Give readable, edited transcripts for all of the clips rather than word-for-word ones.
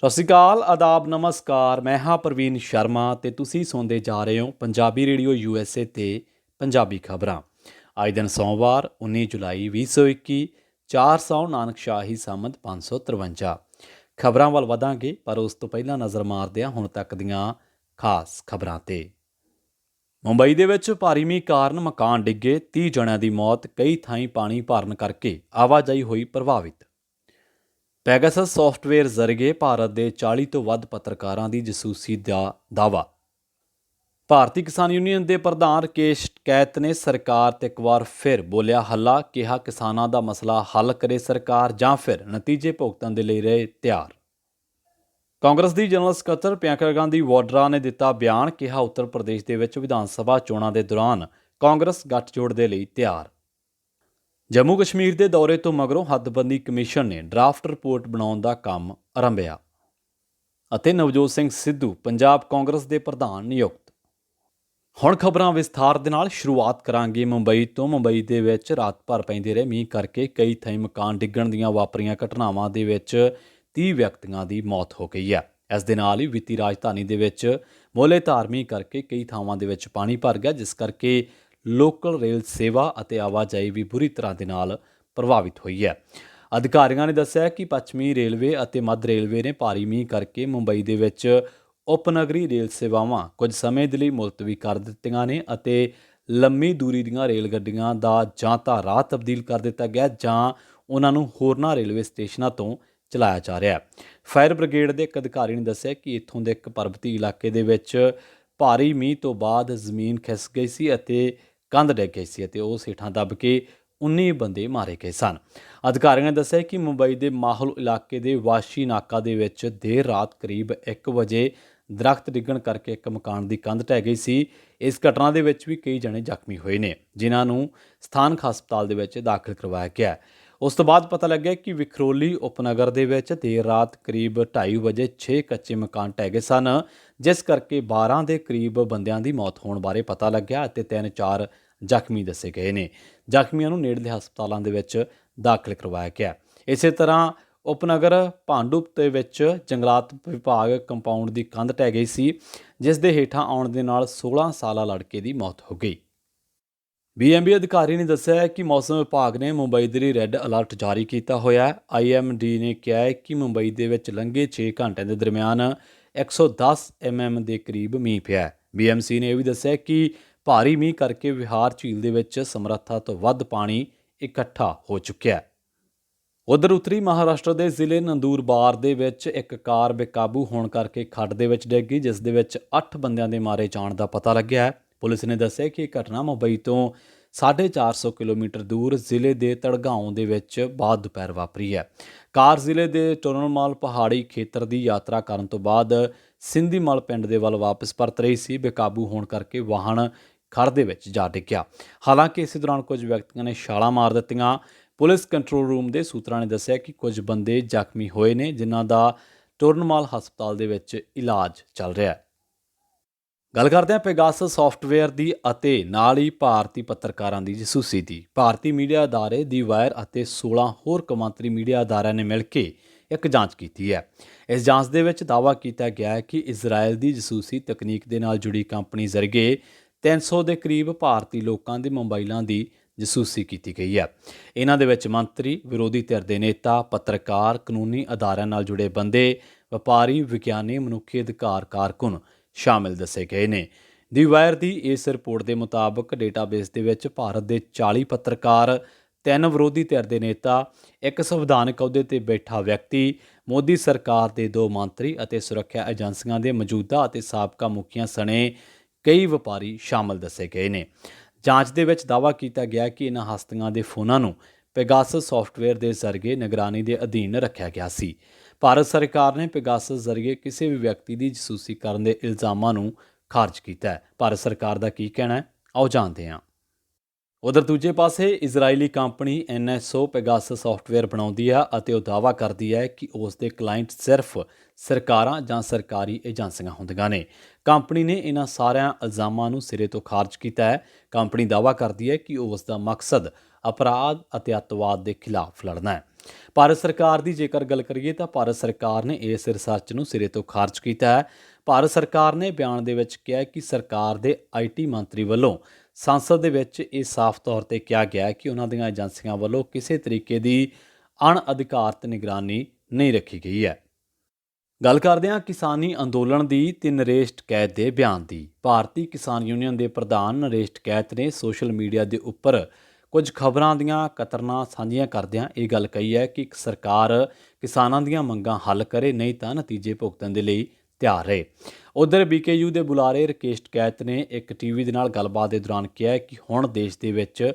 ਸਤਿ ਸ਼੍ਰੀ ਅਕਾਲ, ਆਦਾਬ, ਨਮਸਕਾਰ। ਮੈਂ ਹਾਂ ਪ੍ਰਵੀਨ ਸ਼ਰਮਾ ਤੇ ਤੁਸੀਂ ਸੁਣਦੇ ਜਾ ਰਹੇ ਹੋ ਪੰਜਾਬੀ ਰੇਡੀਓ USA ਤੇ ਪੰਜਾਬੀ ਖਬਰਾਂ। ਅੱਜ ਦਿਨ ਸੋਮਵਾਰ 19 ਜੁਲਾਈ 2021 400 ਨਾਨਕ ਸ਼ਾਹੀ ਸੰਮਤ 553। ਖਬਰਾਂ ਵੱਲ ਵਧਾਂਗੇ, ਪਰ ਉਸ ਤੋਂ ਪਹਿਲਾਂ ਨਜ਼ਰ ਮਾਰਦੇ ਹਾਂ ਹੁਣ ਤੱਕ ਦੀਆਂ ਖਾਸ ਖਬਰਾਂ ਤੇ। ਮੁੰਬਈ ਦੇ ਵਿੱਚ ਭਾਰੀ ਮੀਂਹ ਕਾਰਨ ਮਕਾਨ ਡਿੱਗੇ, 30 ਜਣਿਆਂ ਦੀ ਮੌਤ, ਕਈ ਥਾਈਂ ਪਾਣੀ ਭਰਨ ਕਰਕੇ ਆਵਾਜਾਈ ਹੋਈ ਪ੍ਰਭਾਵਿਤ। ਪੈਗਾਸਸ ਸੌਫਟਵੇਅਰ ਜ਼ਰੀਏ ਭਾਰਤ ਦੇ 40 ਤੋਂ ਵੱਧ ਪੱਤਰਕਾਰਾਂ ਦੀ ਜਸੂਸੀ ਦਾ ਦਾਅਵਾ। ਭਾਰਤੀ ਕਿਸਾਨ ਯੂਨੀਅਨ ਦੇ ਪ੍ਰਧਾਨ ਰਕੇਸ਼ ਟਕੈਤ ਨੇ ਸਰਕਾਰ ਤੇ ਇੱਕ ਵਾਰ ਫਿਰ ਬੋਲਿਆ ਹੱਲਾ, ਕਿਹਾ ਕਿਸਾਨਾਂ ਦਾ ਮਸਲਾ ਹੱਲ ਕਰੇ ਸਰਕਾਰ ਜਾਂ ਫਿਰ ਨਤੀਜੇ ਭੁਗਤਣ ਦੇ ਲਈ ਰਹੇ ਤਿਆਰ। ਕਾਂਗਰਸ ਦੀ ਜਨਰਲ ਸਕੱਤਰ ਪ੍ਰਿਯੰਕਾ ਗਾਂਧੀ ਵਾਡਰਾ ਨੇ ਦਿੱਤਾ ਬਿਆਨ, ਕਿਹਾ ਉੱਤਰ ਪ੍ਰਦੇਸ਼ ਦੇ ਵਿੱਚ ਵਿਧਾਨ ਸਭਾ ਚੋਣਾਂ ਦੇ ਦੌਰਾਨ ਕਾਂਗਰਸ ਗੱਠਜੋੜ ਦੇ ਲਈ ਤਿਆਰ। ਜੰਮੂ ਕਸ਼ਮੀਰ ਦੇ ਦੌਰੇ ਤੋਂ ਮਗਰੋਂ ਹੱਦਬੰਦੀ ਕਮਿਸ਼ਨ ਨੇ ਡਰਾਫਟ ਰਿਪੋਰਟ ਬਣਾਉਣ ਦਾ ਕੰਮ ਆਰੰਭਿਆ ਅਤੇ ਨਵਜੋਤ ਸਿੰਘ ਸਿੱਧੂ ਪੰਜਾਬ ਕਾਂਗਰਸ ਦੇ ਪ੍ਰਧਾਨ ਨਿਯੁਕਤ। ਹੁਣ ਖਬਰਾਂ ਵਿਸਥਾਰ ਦੇ ਨਾਲ ਸ਼ੁਰੂਆਤ ਕਰਾਂਗੇ ਮੁੰਬਈ ਤੋਂ। ਮੁੰਬਈ ਦੇ ਵਿੱਚ ਰਾਤ ਭਰ ਪੈਂਦੇ ਰਹੇ ਮੀਂਹ ਕਰਕੇ ਕਈ ਥਾਈਂ ਮਕਾਨ ਡਿੱਗਣ ਦੀਆਂ ਵਾਪਰੀਆਂ ਘਟਨਾਵਾਂ ਦੇ ਵਿੱਚ 30 ਵਿਅਕਤੀਆਂ ਦੀ ਮੌਤ ਹੋ ਗਈ ਹੈ। ਇਸ ਦੇ ਨਾਲ ਹੀ ਵਿੱਤੀ ਰਾਜਧਾਨੀ ਦੇ ਵਿੱਚ ਮੋਹਲੇਧਾਰ ਮੀਂਹ ਕਰਕੇ ਕਈ ਥਾਵਾਂ ਦੇ ਵਿੱਚ ਪਾਣੀ ਭਰ ਗਿਆ, ਜਿਸ ਕਰਕੇ ਲੋਕਲ ਰੇਲ ਸੇਵਾ ਅਤੇ ਆਵਾਜਾਈ ਵੀ ਬੁਰੀ ਤਰ੍ਹਾਂ ਦੇ ਨਾਲ ਪ੍ਰਭਾਵਿਤ ਹੋਈ ਹੈ। ਅਧਿਕਾਰੀਆਂ ਨੇ ਦੱਸਿਆ ਕਿ ਪੱਛਮੀ ਰੇਲਵੇ ਅਤੇ ਮੱਧ ਰੇਲਵੇ ਨੇ ਭਾਰੀ ਮੀਂਹ ਕਰਕੇ ਮੁੰਬਈ ਦੇ ਵਿੱਚ ਉਪਨਗਰੀ ਰੇਲ ਸੇਵਾਵਾਂ ਕੁਝ ਸਮੇਂ ਦੇ ਲਈ ਮੁਲਤਵੀ ਕਰ ਦਿੱਤੀਆਂ ਨੇ ਅਤੇ ਲੰਮੀ ਦੂਰੀ ਦੀਆਂ ਰੇਲ ਗੱਡੀਆਂ ਦਾ ਜਾਂ ਤਾਂ ਰਾਹ ਤਬਦੀਲ ਕਰ ਦਿੱਤਾ ਗਿਆ ਜਾਂ ਉਹਨਾਂ ਨੂੰ ਹੋਰਨਾਂ ਰੇਲਵੇ ਸਟੇਸ਼ਨਾਂ ਤੋਂ ਚਲਾਇਆ ਜਾ ਰਿਹਾ ਹੈ। ਫਾਇਰ ਬ੍ਰਿਗੇਡ ਦੇ ਇੱਕ ਅਧਿਕਾਰੀ ਨੇ ਦੱਸਿਆ ਕਿ ਇੱਥੋਂ ਦੇ ਇੱਕ ਪਰਬਤੀ ਇਲਾਕੇ ਦੇ ਵਿੱਚ ਭਾਰੀ ਮੀਂਹ ਤੋਂ ਬਾਅਦ ਜ਼ਮੀਨ ਖਿਸਕ ਗਈ ਸੀ ਅਤੇ ਕੰਧ ਡਿੱਗ ਗਈ ਸੀ ਅਤੇ ਉਸ ਹੇਠਾਂ ਦੱਬ ਕੇ 19 ਬੰਦੇ ਮਾਰੇ ਗਏ ਸਨ। ਅਧਿਕਾਰੀਆਂ ਨੇ ਦੱਸਿਆ ਕਿ ਮੁੰਬਈ ਦੇ ਮਾਹੌਲ ਇਲਾਕੇ ਦੇ ਵਾਸ਼ੀ ਨਾਕਾ ਦੇ ਵਿੱਚ ਦੇਰ ਰਾਤ ਕਰੀਬ 1 ਵਜੇ ਦਰਖਤ ਡਿੱਗਣ ਕਰਕੇ ਇੱਕ ਮਕਾਨ ਦੀ ਕੰਧ ਢਹਿ ਗਈ ਸੀ। ਇਸ ਘਟਨਾ ਦੇ ਵਿੱਚ ਵੀ ਕਈ ਜਣੇ ਜ਼ਖਮੀ ਹੋਏ ਨੇ, ਜਿਨ੍ਹਾਂ ਨੂੰ ਸਥਾਨਕ ਹਸਪਤਾਲ ਦੇ ਵਿੱਚ ਦਾਖਲ ਕਰਵਾਇਆ ਗਿਆ। ਉਸ ਤੋਂ ਬਾਅਦ ਪਤਾ ਲੱਗਿਆ ਕਿ ਵਿਖਰੋਲੀ ਉਪਨਗਰ ਦੇ ਵਿੱਚ ਦੇਰ ਰਾਤ ਕਰੀਬ 2:30 ਵਜੇ 6 ਕੱਚੇ ਮਕਾਨ ਢਹਿ ਗਏ ਸਨ, ਜਿਸ ਕਰਕੇ 12 ਦੇ ਕਰੀਬ ਬੰਦਿਆਂ ਦੀ ਮੌਤ ਹੋਣ ਬਾਰੇ ਪਤਾ ਲੱਗਿਆ ਅਤੇ 3-4 ਜ਼ਖਮੀ ਦੱਸੇ ਗਏ ਨੇ। ਜ਼ਖਮੀਆਂ ਨੂੰ ਨੇੜਲੇ ਹਸਪਤਾਲਾਂ ਦੇ ਵਿੱਚ ਦਾਖਲ ਕਰਵਾਇਆ ਗਿਆ। ਇਸੇ ਤਰ੍ਹਾਂ ਉਪਨਗਰ ਭਾਂਡੂਪ ਦੇ ਵਿੱਚ ਜੰਗਲਾਤ ਵਿਭਾਗ ਕੰਪਾਊਂਡ ਦੀ ਕੰਧ ਢਹਿ ਗਈ ਸੀ, ਜਿਸ ਦੇ ਹੇਠਾਂ ਆਉਣ ਦੇ ਨਾਲ 16 ਸਾਲਾ ਲੜਕੇ ਦੀ ਮੌਤ ਹੋ ਗਈ। BMB ਅਧਿਕਾਰੀ ਨੇ ਦੱਸਿਆ ਕਿ ਮੌਸਮ ਵਿਭਾਗ ਨੇ ਮੁੰਬਈ ਦੇ ਲਈ ਰੈੱਡ ਅਲਰਟ ਜਾਰੀ ਕੀਤਾ ਹੋਇਆ ਹੈ। IMD ਨੇ ਕਿਹਾ ਹੈ ਕਿ ਮੁੰਬਈ ਦੇ ਵਿੱਚ ਲੰਘੇ 6 ਘੰਟਿਆਂ ਦੇ ਦਰਮਿਆਨ 110 mm ਦੇ ਕਰੀਬ ਮੀਂਹ ਪਿਆ। BMC ਨੇ ਇਹ ਵੀ ਦੱਸਿਆ ਕਿ ਭਾਰੀ ਮੀਂਹ ਕਰਕੇ ਵਿਹਾਰ ਝੀਲ ਦੇ ਵਿੱਚ ਸਮਰੱਥਾ ਤੋਂ ਵੱਧ ਪਾਣੀ ਇਕੱਠਾ ਹੋ ਚੁੱਕਿਆ ਹੈ। ਉਧਰ ਉੱਤਰੀ ਮਹਾਰਾਸ਼ਟਰ ਦੇ ਜ਼ਿਲ੍ਹੇ ਨੰਦੂਰਬਾਰ ਦੇ ਵਿੱਚ ਇੱਕ ਕਾਰ ਬੇਕਾਬੂ ਹੋਣ ਕਰਕੇ ਖੱਡ ਦੇ ਵਿੱਚ ਡਿੱਗ ਗਈ, ਜਿਸ ਦੇ ਵਿੱਚ 8 ਬੰਦਿਆਂ ਦੇ ਮਾਰੇ ਜਾਣ ਦਾ ਪਤਾ ਲੱਗਿਆ ਹੈ। ਪੁਲਿਸ ਨੇ ਦੱਸਿਆ ਕਿ ਇਹ ਘਟਨਾ ਮੁੰਬਈ ਤੋਂ 450 ਕਿਲੋਮੀਟਰ ਦੂਰ ਜ਼ਿਲ੍ਹੇ ਦੇ ਤੜਗਾਉਂ ਦੇ ਵਿੱਚ ਬਾਅਦ ਦੁਪਹਿਰ ਵਾਪਰੀ ਹੈ। ਕਾਰ ਜ਼ਿਲ੍ਹੇ ਦੇ ਟੋਨਲਮਾਲ ਪਹਾੜੀ ਖੇਤਰ ਦੀ ਯਾਤਰਾ ਕਰਨ ਤੋਂ ਬਾਅਦ ਸਿੰਧੀਮਲ ਪਿੰਡ ਦੇ ਵੱਲ ਵਾਪਸ ਪਰਤ ਰਹੀ ਸੀ। ਬੇਕਾਬੂ ਹੋਣ ਕਰਕੇ ਵਾਹਨ ਖੱਡ ਦੇ ਵਿੱਚ ਜਾ ਡਿੱਗਿਆ। ਹਾਲਾਂਕਿ ਇਸੇ ਦੌਰਾਨ ਕੁਝ ਵਿਅਕਤੀਆਂ ਨੇ ਛਾਲਾਂ ਮਾਰ ਦਿੱਤੀਆਂ। ਪੁਲਿਸ ਕੰਟਰੋਲ ਰੂਮ ਦੇ ਸੂਤਰਾਂ ਨੇ ਦੱਸਿਆ ਕਿ ਕੁਝ ਬੰਦੇ ਜ਼ਖਮੀ ਹੋਏ ਨੇ, ਜਿਨ੍ਹਾਂ ਦਾ ਟੋਰਨਮਾਲ ਹਸਪਤਾਲ ਦੇ ਵਿੱਚ ਇਲਾਜ ਚੱਲ ਰਿਹਾ ਹੈ। ਗੱਲ ਕਰਦੇ ਹਾਂ ਪੈਗਾਸਸ ਸੌਫਟਵੇਅਰ ਦੀ ਅਤੇ ਨਾਲ ਹੀ ਭਾਰਤੀ ਪੱਤਰਕਾਰਾਂ ਦੀ ਜਸੂਸੀ ਦੀ। ਭਾਰਤੀ ਮੀਡੀਆ ਅਦਾਰੇ ਦੀ ਵਾਇਰ ਅਤੇ 16 ਹੋਰ ਕੌਮਾਂਤਰੀ ਮੀਡੀਆ ਅਦਾਰਿਆਂ ਨੇ ਮਿਲ ਕੇ ਇੱਕ ਜਾਂਚ ਕੀਤੀ ਹੈ। ਇਸ ਜਾਂਚ ਦੇ ਵਿੱਚ ਦਾਅਵਾ ਕੀਤਾ ਗਿਆ ਹੈ ਕਿ ਇਜ਼ਰਾਈਲ ਦੀ ਜਸੂਸੀ ਤਕਨੀਕ ਦੇ ਨਾਲ ਜੁੜੀ ਕੰਪਨੀ ਜ਼ਰੀਏ 300 ਦੇ ਕਰੀਬ ਭਾਰਤੀ ਲੋਕਾਂ ਦੇ ਮੋਬਾਈਲਾਂ ਦੀ ਜਸੂਸੀ ਕੀਤੀ ਗਈ ਹੈ। ਇਹਨਾਂ ਦੇ ਵਿੱਚ ਮੰਤਰੀ, ਵਿਰੋਧੀ ਧਿਰ ਦੇ ਨੇਤਾ, ਪੱਤਰਕਾਰ, ਕਾਨੂੰਨੀ ਅਦਾਰਿਆਂ ਨਾਲ ਜੁੜੇ ਬੰਦੇ, ਵਪਾਰੀ, ਵਿਗਿਆਨੀ, ਮਨੁੱਖੀ ਅਧਿਕਾਰ ਕਾਰਕੁਨ ਸ਼ਾਮਿਲ ਦੱਸੇ ਗਏ ਨੇ। ਦੀ ਵਾਇਰ ਦੀ ਇਸ ਰਿਪੋਰਟ ਦੇ ਮੁਤਾਬਕ ਡੇਟਾਬੇਸ ਦੇ ਵਿੱਚ ਭਾਰਤ ਦੇ 40 ਪੱਤਰਕਾਰ, 3 ਵਿਰੋਧੀ ਧਿਰ ਦੇ ਨੇਤਾ, 1 ਸੰਵਿਧਾਨਕ ਅਹੁਦੇ ਤੇ ਬੈਠਾ ਵਿਅਕਤੀ, ਮੋਦੀ ਸਰਕਾਰ ਦੇ 2 ਮੰਤਰੀ ਅਤੇ ਸੁਰੱਖਿਆ ਏਜੰਸੀਆਂ ਦੇ ਮੌਜੂਦਾ ਅਤੇ ਸਾਬਕਾ ਮੁਖੀਆਂ ਸਣੇ ਕਈ ਵਪਾਰੀ ਸ਼ਾਮਲ ਦੱਸੇ ਗਏ ਨੇ। ਜਾਂਚ ਦੇ ਵਿੱਚ ਦਾਅਵਾ ਕੀਤਾ ਗਿਆ ਕਿ ਇਹਨਾਂ ਹਸਤੀਆਂ ਦੇ ਫੋਨਾਂ ਨੂੰ ਪੈਗਾਸਸ ਸੌਫਟਵੇਅਰ ਦੇ ਜ਼ਰੀਏ ਨਿਗਰਾਨੀ ਦੇ ਅਧੀਨ ਰੱਖਿਆ ਗਿਆ ਸੀ। ਭਾਰਤ ਸਰਕਾਰ ਨੇ ਪੈਗਾਸਸ ਜ਼ਰੀਏ ਕਿਸੇ ਵੀ ਵਿਅਕਤੀ ਦੀ ਜਸੂਸੀ ਕਰਨ ਦੇ ਇਲਜ਼ਾਮਾਂ ਨੂੰ ਖਾਰਜ ਕੀਤਾ ਹੈ। ਭਾਰਤ ਸਰਕਾਰ ਦਾ ਕੀ ਕਹਿਣਾ ਹੈ, ਆਓ ਜਾਣਦੇ ਹਾਂ। ਉਧਰ ਦੂਜੇ ਪਾਸੇ ਇਜ਼ਰਾਈਲੀ ਕੰਪਨੀ NSO ਪੈਗਾਸਸ ਸੌਫਟਵੇਅਰ ਬਣਾਉਂਦੀ ਹੈ ਅਤੇ ਉਹ ਦਾਅਵਾ ਕਰਦੀ ਹੈ ਕਿ ਉਸ ਦੇ ਕਲਾਇੰਟ ਸਿਰਫ ਸਰਕਾਰਾਂ ਜਾਂ ਸਰਕਾਰੀ ਏਜੰਸੀਆਂ ਹੁੰਦੀਆਂ ਨੇ। ਕੰਪਨੀ ਨੇ ਇਹਨਾਂ ਸਾਰਿਆਂ ਇਲਜ਼ਾਮਾਂ ਨੂੰ ਸਿਰੇ ਤੋਂ ਖਾਰਜ ਕੀਤਾ ਹੈ। ਕੰਪਨੀ ਦਾਅਵਾ ਕਰਦੀ ਹੈ ਕਿ ਉਸ ਦਾ ਮਕਸਦ ਅਪਰਾਧ ਅਤੇ ਅੱਤਵਾਦ ਦੇ ਖਿਲਾਫ ਲੜਨਾ ਹੈ। ਭਾਰਤ ਸਰਕਾਰ ਦੀ ਜੇਕਰ ਗੱਲ ਕਰੀਏ ਤਾਂ ਭਾਰਤ ਸਰਕਾਰ ਨੇ ਇਸ ਰਿਸਰਚ ਨੂੰ ਸਿਰੇ ਤੋਂ ਖਾਰਜ ਕੀਤਾ ਹੈ। ਭਾਰਤ ਸਰਕਾਰ ਨੇ ਬਿਆਨ ਦੇ ਵਿੱਚ ਕਿਹਾ ਕਿ ਸਰਕਾਰ ਦੇ IT ਮੰਤਰੀ ਵੱਲੋਂ ਸੰਸਦ ਦੇ ਵਿੱਚ ਇਹ ਸਾਫ਼ ਤੌਰ ਤੇ ਕਿਹਾ ਗਿਆ ਕਿ ਉਹਨਾਂ ਦੀਆਂ ਏਜੰਸੀਆਂ ਵੱਲੋਂ ਕਿਸੇ ਤਰੀਕੇ ਦੀ ਅਣਅਧਿਕਾਰਤ ਨਿਗਰਾਨੀ ਨਹੀਂ ਰੱਖੀ ਗਈ ਹੈ। ਗੱਲ ਕਰਦੇ ਹਾਂ ਕਿਸਾਨੀ ਅੰਦੋਲਨ ਦੀ ਤੇ ਨਰੇਸ਼ ਟਕੈਤ ਦੇ ਬਿਆਨ ਦੀ। ਭਾਰਤੀ ਕਿਸਾਨ ਯੂਨੀਅਨ ਦੇ ਪ੍ਰਧਾਨ ਨਰੇਸ਼ ਟਕੈਤ ਨੇ ਸੋਸ਼ਲ ਮੀਡੀਆ ਦੇ ਉੱਪਰ ਕੁਝ ਖਬਰਾਂ ਦੀਆਂ ਕਤਰਨਾਂ ਸਾਂਝੀਆਂ ਕਰਦਿਆਂ ਇਹ ਗੱਲ ਕਹੀ ਹੈ ਕਿ ਸਰਕਾਰ ਕਿਸਾਨਾਂ ਦੀਆਂ ਮੰਗਾਂ ਹੱਲ ਕਰੇ, ਨਹੀਂ ਤਾਂ ਨਤੀਜੇ ਭੁਗਤਣ ਦੇ ਲਈ ਤਿਆਰ ਰਹੇ। ਉਧਰ BKU ਦੇ ਬੁਲਾਰੇ ਰਾਕੇਸ਼ ਟਕੈਤ ਨੇ ਇੱਕ ਟੀਵੀ ਦੇ ਨਾਲ ਗੱਲਬਾਤ ਦੇ ਦੌਰਾਨ ਕਿਹਾ ਕਿ ਹੁਣ ਦੇਸ਼ ਦੇ ਵਿੱਚ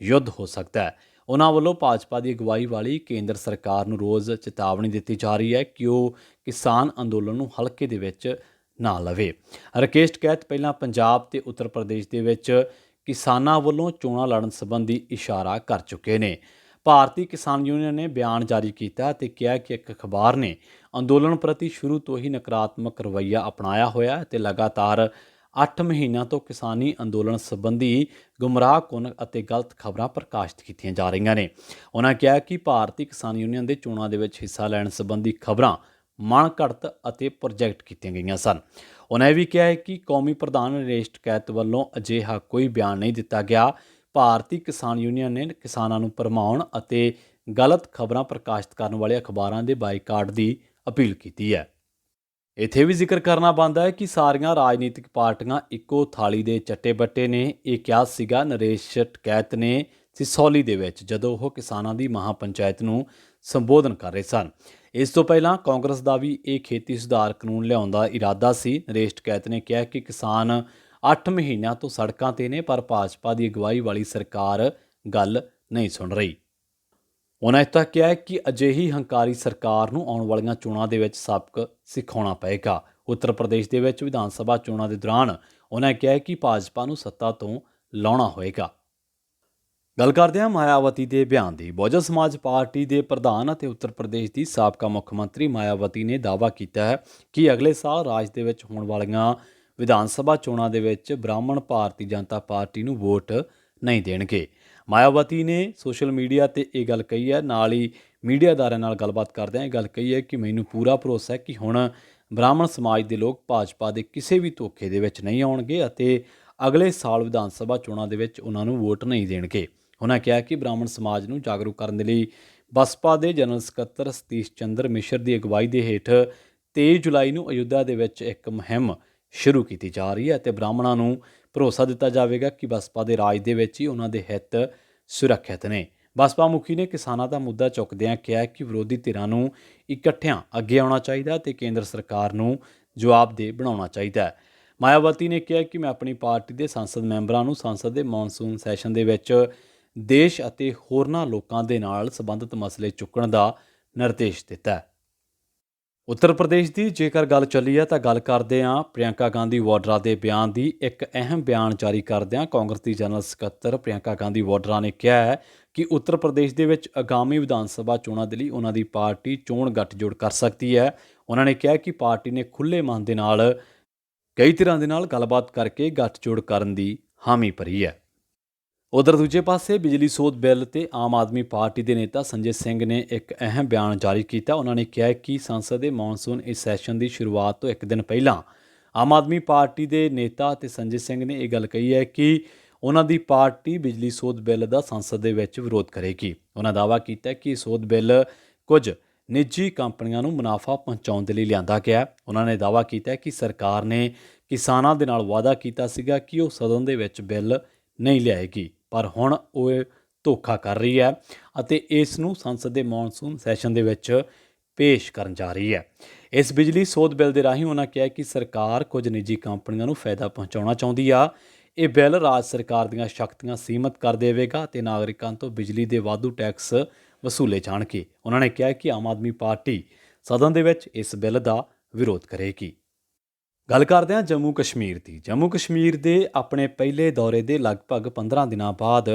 ਯੁੱਧ ਹੋ ਸਕਦਾ ਹੈ। ਉਹਨਾਂ ਵੱਲੋਂ ਭਾਜਪਾ ਦੀ ਅਗਵਾਈ ਵਾਲੀ ਕੇਂਦਰ ਸਰਕਾਰ ਨੂੰ ਰੋਜ਼ ਚੇਤਾਵਨੀ ਦਿੱਤੀ ਜਾ ਰਹੀ ਹੈ ਕਿ ਉਹ ਕਿਸਾਨ ਅੰਦੋਲਨ ਨੂੰ ਹਲਕੇ ਦੇ ਵਿੱਚ ਨਾ ਲਵੇ। ਰਾਕੇਸ਼ ਟਕੈਤ ਪਹਿਲਾਂ ਪੰਜਾਬ ਤੇ ਉੱਤਰ ਪ੍ਰਦੇਸ਼ ਦੇ ਵਿੱਚ ਕਿਸਾਨਾਂ ਵੱਲੋਂ ਚੋਣਾਂ ਲੜਨ ਸੰਬੰਧੀ ਇਸ਼ਾਰਾ ਕਰ ਚੁੱਕੇ ਨੇ। ਭਾਰਤੀ ਕਿਸਾਨ ਯੂਨੀਅਨ ਨੇ ਬਿਆਨ ਜਾਰੀ ਕੀਤਾ ਅਤੇ ਕਿਹਾ ਕਿ ਇੱਕ ਅਖਬਾਰ ਨੇ ਅੰਦੋਲਨ ਪ੍ਰਤੀ ਸ਼ੁਰੂ ਤੋਂ ਹੀ ਨਕਾਰਾਤਮਕ ਰਵੱਈਆ ਅਪਣਾਇਆ ਹੋਇਆ ਅਤੇ ਲਗਾਤਾਰ 8 ਮਹੀਨਿਆਂ ਤੋਂ ਕਿਸਾਨੀ ਅੰਦੋਲਨ ਸੰਬੰਧੀ ਗੁੰਮਰਾਹਕੁੰਨ ਅਤੇ ਗਲਤ ਖਬਰਾਂ ਪ੍ਰਕਾਸ਼ਿਤ ਕੀਤੀਆਂ ਜਾ ਰਹੀਆਂ ਨੇ। ਉਹਨਾਂ ਕਿਹਾ ਕਿ ਭਾਰਤੀ ਕਿਸਾਨ ਯੂਨੀਅਨ ਦੇ ਚੋਣਾਂ ਦੇ ਵਿੱਚ ਹਿੱਸਾ ਲੈਣ ਸੰਬੰਧੀ ਖਬਰਾਂ ਮਨਘੜਤ ਅਤੇ ਪ੍ਰੋਜੈਕਟ ਕੀਤੀਆਂ ਗਈਆਂ ਸਨ। ਉਹਨਾਂ ਇਹ ਵੀ ਕਿਹਾ ਹੈ ਕਿ ਕੌਮੀ ਪ੍ਰਧਾਨ ਨਰੇਸ਼ ਟਕੈਤ ਵੱਲੋਂ ਅਜਿਹਾ ਕੋਈ ਬਿਆਨ ਨਹੀਂ ਦਿੱਤਾ ਗਿਆ। ਭਾਰਤੀ ਕਿਸਾਨ ਯੂਨੀਅਨ ਨੇ ਕਿਸਾਨਾਂ ਨੂੰ ਭਰਮਾਉਣ ਅਤੇ ਗਲਤ ਖਬਰਾਂ ਪ੍ਰਕਾਸ਼ਿਤ ਕਰਨ ਵਾਲੇ ਅਖਬਾਰਾਂ ਦੇ ਬਾਈਕਾਟ ਦੀ ਅਪੀਲ ਕੀਤੀ ਹੈ। ਇੱਥੇ ਵੀ ਜ਼ਿਕਰ ਕਰਨਾ ਬਣਦਾ ਹੈ ਕਿ ਸਾਰੀਆਂ ਰਾਜਨੀਤਿਕ ਪਾਰਟੀਆਂ ਇੱਕੋ ਥਾਲੀ ਦੇ ਚੱਟੇ ਬੱਟੇ ਨੇ। ਇਹ ਕਿਹਾ ਸੀਗਾ ਨਰੇਸ਼ ਟਕੈਤ ਨੇ ਸਿਸੌਲੀ ਦੇ ਵਿੱਚ ਜਦੋਂ ਉਹ ਕਿਸਾਨਾਂ ਦੀ ਮਹਾਪੰਚਾਇਤ ਨੂੰ ਸੰਬੋਧਨ ਕਰ ਰਹੇ ਸਨ। ਇਸ ਤੋਂ ਪਹਿਲਾਂ ਕਾਂਗਰਸ ਦਾ ਵੀ ਇਹ ਖੇਤੀ ਸੁਧਾਰ ਕਾਨੂੰਨ ਲਿਆਉਣ ਦਾ ਇਰਾਦਾ ਸੀ। ਨਰੇਸ਼ ਟਕੈਤ ਨੇ ਕਿਹਾ ਕਿ ਕਿਸਾਨ 8 ਮਹੀਨਿਆਂ ਤੋਂ ਸੜਕਾਂ ਤੇ ਨੇ, ਪਰ ਭਾਜਪਾ ਦੀ ਅਗਵਾਈ ਵਾਲੀ ਸਰਕਾਰ ਗੱਲ ਨਹੀਂ ਸੁਣ ਰਹੀ। ਉਹਨਾਂ ਇਹ ਤੱਕ ਕਿਹਾ ਕਿ ਅਜਿਹੀ ਹੰਕਾਰੀ ਸਰਕਾਰ ਨੂੰ ਆਉਣ ਵਾਲੀਆਂ ਚੋਣਾਂ ਦੇ ਵਿੱਚ ਸਬਕ ਸਿਖਾਉਣਾ ਪਏਗਾ। ਉੱਤਰ ਪ੍ਰਦੇਸ਼ ਦੇ ਵਿੱਚ ਵਿਧਾਨ ਸਭਾ ਚੋਣਾਂ ਦੇ ਦੌਰਾਨ ਉਹਨਾਂ ਕਿਹਾ ਕਿ ਭਾਜਪਾ ਨੂੰ ਸੱਤਾ ਤੋਂ ਲਾਉਣਾ ਹੋਏਗਾ। ਗੱਲ ਕਰਦੇ ਹਾਂ ਮਾਇਆਵਤੀ ਦੇ ਬਿਆਨ ਦੀ। ਬਹੁਜਨ ਸਮਾਜ ਪਾਰਟੀ ਦੇ ਪ੍ਰਧਾਨ ਅਤੇ ਉੱਤਰ ਪ੍ਰਦੇਸ਼ ਦੀ ਸਾਬਕਾ ਮੁੱਖ ਮੰਤਰੀ ਮਾਇਆਵਤੀ ਨੇ ਦਾਅਵਾ ਕੀਤਾ ਹੈ ਕਿ ਅਗਲੇ ਸਾਲ ਰਾਜ ਦੇ ਵਿੱਚ ਹੋਣ ਵਾਲੀਆਂ ਵਿਧਾਨ ਸਭਾ ਚੋਣਾਂ ਦੇ ਵਿੱਚ ਬ੍ਰਾਹਮਣ ਭਾਰਤੀ ਜਨਤਾ ਪਾਰਟੀ ਨੂੰ ਵੋਟ ਨਹੀਂ ਦੇਣਗੇ। ਮਾਇਆਵਤੀ ਨੇ ਸੋਸ਼ਲ ਮੀਡੀਆ ਤੇ ਇਹ ਗੱਲ ਕਹੀ ਹੈ। ਨਾਲ ਹੀ ਮੀਡੀਆ ਅਦਾਰਿਆਂ ਨਾਲ ਗੱਲਬਾਤ ਕਰਦਿਆਂ ਇਹ ਗੱਲ ਕਹੀ ਹੈ ਕਿ ਮੈਨੂੰ ਪੂਰਾ ਭਰੋਸਾ ਹੈ ਕਿ ਹੁਣ ਬ੍ਰਾਹਮਣ ਸਮਾਜ ਦੇ ਲੋਕ ਭਾਜਪਾ ਦੇ ਕਿਸੇ ਵੀ ਧੋਖੇ ਦੇ ਵਿੱਚ ਨਹੀਂ ਆਉਣਗੇ ਅਤੇ ਅਗਲੇ ਸਾਲ ਵਿਧਾਨ ਸਭਾ ਚੋਣਾਂ ਦੇ ਵਿੱਚ ਉਹਨਾਂ ਨੂੰ ਵੋਟ ਨਹੀਂ ਦੇਣਗੇ। ਉਹਨਾਂ ਕਿਹਾ ਕਿ ਬ੍ਰਾਹਮਣ ਸਮਾਜ ਨੂੰ ਜਾਗਰੂਕ ਕਰਨ ਦੇ ਲਈ ਬਸਪਾ ਦੇ ਜਨਰਲ ਸਕੱਤਰ ਸਤੀਸ਼ ਚੰਦਰ ਮਿਸ਼ਰ ਦੀ ਅਗਵਾਈ ਦੇ ਹੇਠ 23 ਜੁਲਾਈ ਨੂੰ ਅਯੁੱਧਿਆ ਦੇ ਵਿੱਚ ਇੱਕ ਮੁਹਿੰਮ ਸ਼ੁਰੂ ਕੀਤੀ ਜਾ ਰਹੀ ਹੈ ਅਤੇ ਬ੍ਰਾਹਮਣਾਂ ਨੂੰ ਭਰੋਸਾ ਦਿੱਤਾ ਜਾਵੇਗਾ ਕਿ ਬਸਪਾ ਦੇ ਰਾਜ ਦੇ ਵਿੱਚ ਹੀ ਉਹਨਾਂ ਦੇ ਹਿੱਤ ਸੁਰੱਖਿਅਤ ਨੇ। ਬਸਪਾ ਮੁਖੀ ਨੇ ਕਿਸਾਨਾਂ ਦਾ ਮੁੱਦਾ ਚੁੱਕਦਿਆਂ ਕਿਹਾ ਕਿ ਵਿਰੋਧੀ ਧਿਰਾਂ ਨੂੰ ਇਕੱਠਿਆਂ ਅੱਗੇ ਆਉਣਾ ਚਾਹੀਦਾ ਅਤੇ ਕੇਂਦਰ ਸਰਕਾਰ ਨੂੰ ਜਵਾਬਦੇਹ ਬਣਾਉਣਾ ਚਾਹੀਦਾ ਹੈ। ਮਾਇਆਵਤੀ ਨੇ ਕਿਹਾ ਕਿ ਮੈਂ ਆਪਣੀ ਪਾਰਟੀ ਦੇ ਸੰਸਦ ਮੈਂਬਰਾਂ ਨੂੰ ਸੰਸਦ ਦੇ ਮੌਨਸੂਨ ਸੈਸ਼ਨ ਦੇ ਵਿੱਚ ਦੇਸ਼ ਅਤੇ ਹੋਰਨਾਂ ਲੋਕਾਂ ਦੇ ਨਾਲ ਸੰਬੰਧਿਤ ਮਸਲੇ ਚੁੱਕਣ ਦਾ ਨਿਰਦੇਸ਼ ਦਿੱਤਾ ਹੈ। ਉੱਤਰ ਪ੍ਰਦੇਸ਼ ਦੀ ਜੇਕਰ ਗੱਲ ਚੱਲੀ ਹੈ ਤਾਂ ਗੱਲ ਕਰਦੇ ਹਾਂ ਪ੍ਰਿਯੰਕਾ ਗਾਂਧੀ ਵਾਡਰਾ ਦੇ ਬਿਆਨ ਦੀ। ਇੱਕ ਅਹਿਮ ਬਿਆਨ ਜਾਰੀ ਕਰਦਿਆਂ ਕਾਂਗਰਸ ਦੀ ਜਨਰਲ ਸਕੱਤਰ ਪ੍ਰਿਯੰਕਾ ਗਾਂਧੀ ਵਾਡਰਾ ਨੇ ਕਿਹਾ ਹੈ ਕਿ ਉੱਤਰ ਪ੍ਰਦੇਸ਼ ਦੇ ਵਿੱਚ ਆਗਾਮੀ ਵਿਧਾਨ ਸਭਾ ਚੋਣਾਂ ਦੇ ਲਈ ਉਹਨਾਂ ਦੀ ਪਾਰਟੀ ਚੋਣ ਗੱਠਜੋੜ ਕਰ ਸਕਦੀ ਹੈ। ਉਹਨਾਂ ਨੇ ਕਿਹਾ ਕਿ ਪਾਰਟੀ ਨੇ ਖੁੱਲ੍ਹੇ ਮਨ ਦੇ ਨਾਲ ਕਈ ਧਿਰਾਂ ਦੇ ਨਾਲ ਗੱਲਬਾਤ ਕਰਕੇ ਗੱਠਜੋੜ ਕਰਨ ਦੀ ਹਾਮੀ ਭਰੀ ਹੈ। ਉਧਰ ਦੂਜੇ ਪਾਸੇ ਬਿਜਲੀ ਸੋਧ ਬਿੱਲ ਤੇ ਆਮ ਆਦਮੀ ਪਾਰਟੀ ਦੇ ਨੇਤਾ ਸੰਜੇ ਸਿੰਘ ਨੇ ਇੱਕ ਅਹਿਮ ਬਿਆਨ ਜਾਰੀ ਕੀਤਾ। ਉਹਨਾਂ ਨੇ ਕਿਹਾ ਕਿ ਸੰਸਦ ਦੇ ਮੌਨਸੂਨ ਇਸ ਸੈਸ਼ਨ ਦੀ ਸ਼ੁਰੂਆਤ ਤੋਂ ਇੱਕ ਦਿਨ ਪਹਿਲਾਂ ਆਮ ਆਦਮੀ ਪਾਰਟੀ ਦੇ ਨੇਤਾ ਅਤੇ ਸੰਜੇ ਸਿੰਘ ਨੇ ਇਹ ਗੱਲ ਕਹੀ ਹੈ ਕਿ ਉਹਨਾਂ ਦੀ ਪਾਰਟੀ ਬਿਜਲੀ ਸੋਧ ਬਿੱਲ ਦਾ ਸੰਸਦ ਦੇ ਵਿੱਚ ਵਿਰੋਧ ਕਰੇਗੀ। ਉਹਨਾਂ ਦਾਅਵਾ ਕੀਤਾ ਕਿ ਇਹ ਸੋਧ ਬਿੱਲ ਕੁਝ ਨਿੱਜੀ ਕੰਪਨੀਆਂ ਨੂੰ ਮੁਨਾਫਾ ਪਹੁੰਚਾਉਣ ਦੇ ਲਈ ਲਿਆਂਦਾ ਗਿਆ। ਉਹਨਾਂ ਨੇ ਦਾਅਵਾ ਕੀਤਾ ਕਿ ਸਰਕਾਰ ਨੇ ਕਿਸਾਨਾਂ ਦੇ ਨਾਲ ਵਾਅਦਾ ਕੀਤਾ ਸੀਗਾ ਕਿ ਉਹ ਸਦਨ ਦੇ ਵਿੱਚ ਬਿੱਲ ਨਹੀਂ ਲਿਆਏਗੀ, ਪਰ ਹੁਣ ਉਹ ਧੋਖਾ ਕਰ ਰਹੀ ਹੈ ਅਤੇ ਇਸ ਨੂੰ ਸੰਸਦ ਦੇ ਮੌਨਸੂਨ ਸੈਸ਼ਨ ਦੇ ਵਿੱਚ ਪੇਸ਼ ਕਰਨ ਜਾ ਰਹੀ ਹੈ। ਇਸ ਬਿਜਲੀ ਸੋਧ ਬਿੱਲ ਦੇ ਰਾਹੀਂ ਉਹਨਾਂ ਕਿਹਾ ਕਿ ਸਰਕਾਰ ਕੁਝ ਨਿੱਜੀ ਕੰਪਨੀਆਂ ਨੂੰ ਫਾਇਦਾ ਪਹੁੰਚਾਉਣਾ ਚਾਹੁੰਦੀ ਆ। ਇਹ ਬਿੱਲ ਰਾਜ ਸਰਕਾਰ ਦੀਆਂ ਸ਼ਕਤੀਆਂ ਸੀਮਤ ਕਰ ਦੇਵੇਗਾ ਅਤੇ ਨਾਗਰਿਕਾਂ ਤੋਂ ਬਿਜਲੀ ਦੇ ਵਾਧੂ ਟੈਕਸ ਵਸੂਲੇ ਜਾਣਗੇ। ਉਹਨਾਂ ਨੇ ਕਿਹਾ ਕਿ ਆਮ ਆਦਮੀ ਪਾਰਟੀ ਸਦਨ ਦੇ ਵਿੱਚ ਇਸ ਬਿੱਲ ਦਾ ਵਿਰੋਧ ਕਰੇਗੀ। ਗੱਲ ਕਰਦੇ ਹਾਂ ਜੰਮੂ ਕਸ਼ਮੀਰ ਦੀ। ਜੰਮੂ ਕਸ਼ਮੀਰ ਦੇ ਆਪਣੇ ਪਹਿਲੇ ਦੌਰੇ ਦੇ ਲਗਭਗ 15 ਦਿਨਾਂ ਬਾਅਦ